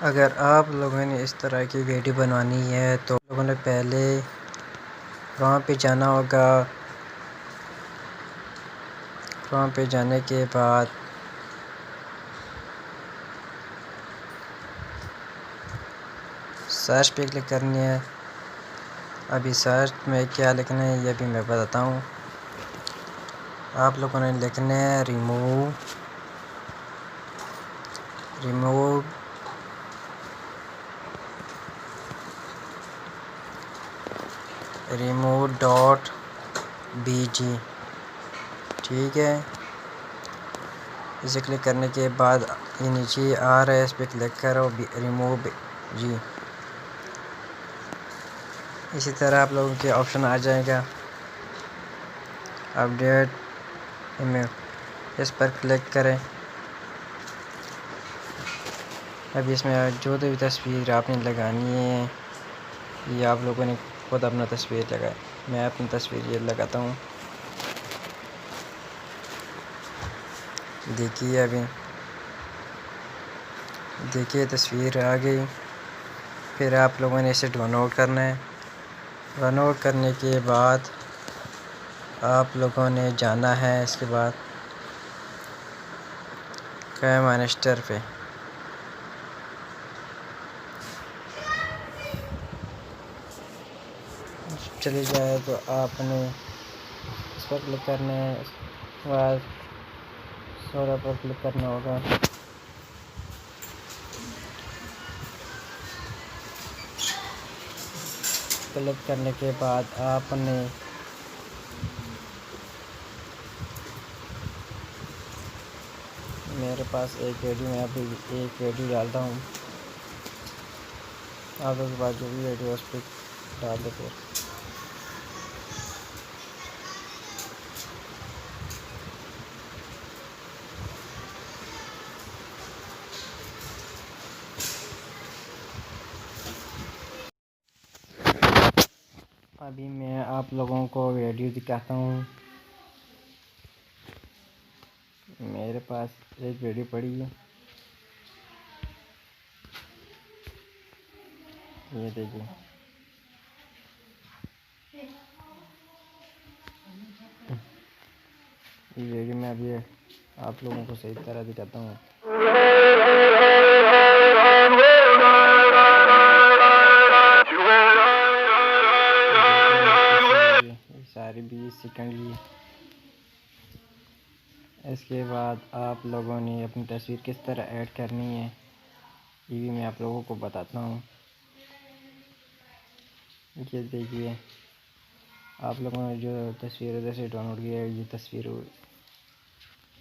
अगर आप लोगों ने इस तरह की वीडियो बनवानी है तो लोगों ने पहले वहाँ पे जाना होगा। वहाँ पे जाने के बाद सर्च पे क्लिक करनी है। अभी सर्च में क्या लिखना है ये भी मैं बताता हूँ। आप लोगों ने लिखना है रिमूव remote.bg। ठीक है, इसे क्लिक करने के बाद ये नीचे आ रहा है, इस पर क्लिक करो रिमूव जी। इसी तरह आप लोगों के ऑप्शन आ जाएगा अपडेट इमेज, इस पर क्लिक करें। अब इसमें जो भी तस्वीर आपने लगानी है ये आप लोगों ने खुद अपना तस्वीर लगाए। मैं अपनी तस्वीर ये लगाता हूँ। देखिए अभी देखिए तस्वीर आ गई। फिर आप लोगों ने इसे डाउनलोड करना है। डाउनलोड करने के बाद आप लोगों ने जाना है इसके बाद कैमस्टर पे। चले जाए तो आपने इस पर क्लिक करना है, उसके बाद 16 पर क्लिक करना होगा। क्लिक करने के बाद आपने मेरे पास एक वीडियो, मैं अभी एक वीडियो डालता हूँ। आप लोग के पास जो भी वीडियो उस पर डाल दो। फिर अभी मैं आप लोगों को वीडियो दिखाता हूँ। मेरे पास एक वीडियो पड़ी है, ये देखिए। ये वीडियो मैं अभी आप लोगों को सही तरह दिखाता हूँ। सारी 20 सेकंड की। इसके बाद आप लोगों ने अपनी तस्वीर किस तरह ऐड करनी है ये भी मैं आप लोगों को बताता हूँ। ये देखिए, आप लोगों ने जो तस्वीर उधर से डाउनलोड किया है, ये तस्वीर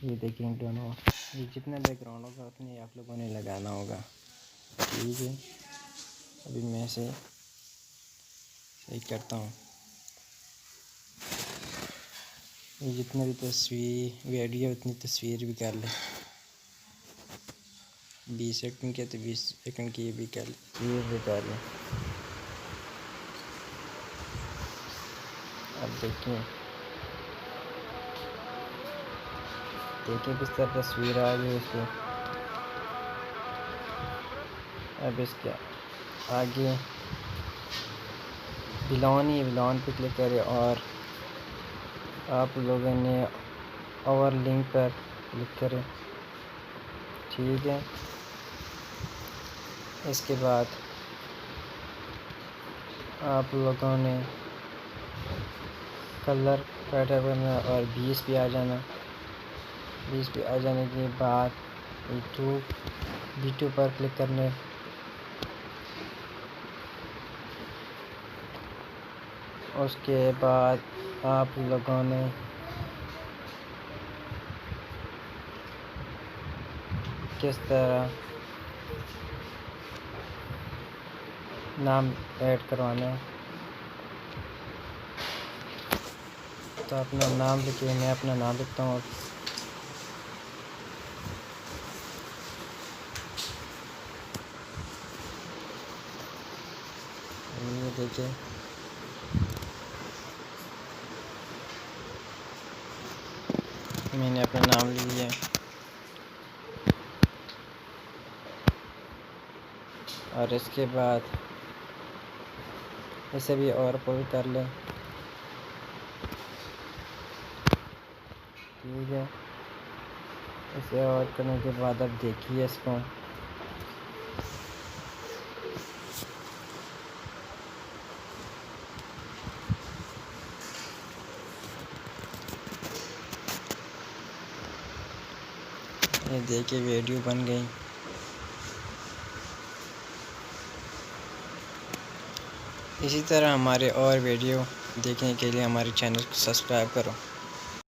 ये देखिए डाउनलोड। ये जितना बैकग्राउंड होगा उतने आप लोगों ने लगाना होगा। ठीक है, अभी मैं इसे सही करता हूँ। ये जितने भी तस्वीर वीडियो उतनी तस्वीर भी कर ले। 20 सेकंड के तो 20 सेकंड की ये भी कर ले, ये भी कर ले। अब देखिए किस तरह तस्वीर आ गई इसको। अब इसके आगे बिलोन पे क्लिक करें और आप लोगों ने और लिंक पर क्लिक करें। ठीक है, इसके बाद आप लोगों ने कलर पैटर्न करना और 20 पे आ जाना। 20 पे आ जाने के बाद B2 पर क्लिक करने। उसके बाद आप लोगों ने किस तरह नाम ऐड करवाना है तो अपना नाम लिखिए। मैं अपना नाम लिखता हूँ। ये देखिए, मैंने अपना नाम लिख लिया। और इसके बाद इसे भी और पुल कर लें। ठीक है, इसे और करने के बाद अब देखिए इसको। ये देखिए वीडियो बन गई। इसी तरह हमारे और वीडियो देखने के लिए हमारे चैनल को सब्सक्राइब करो।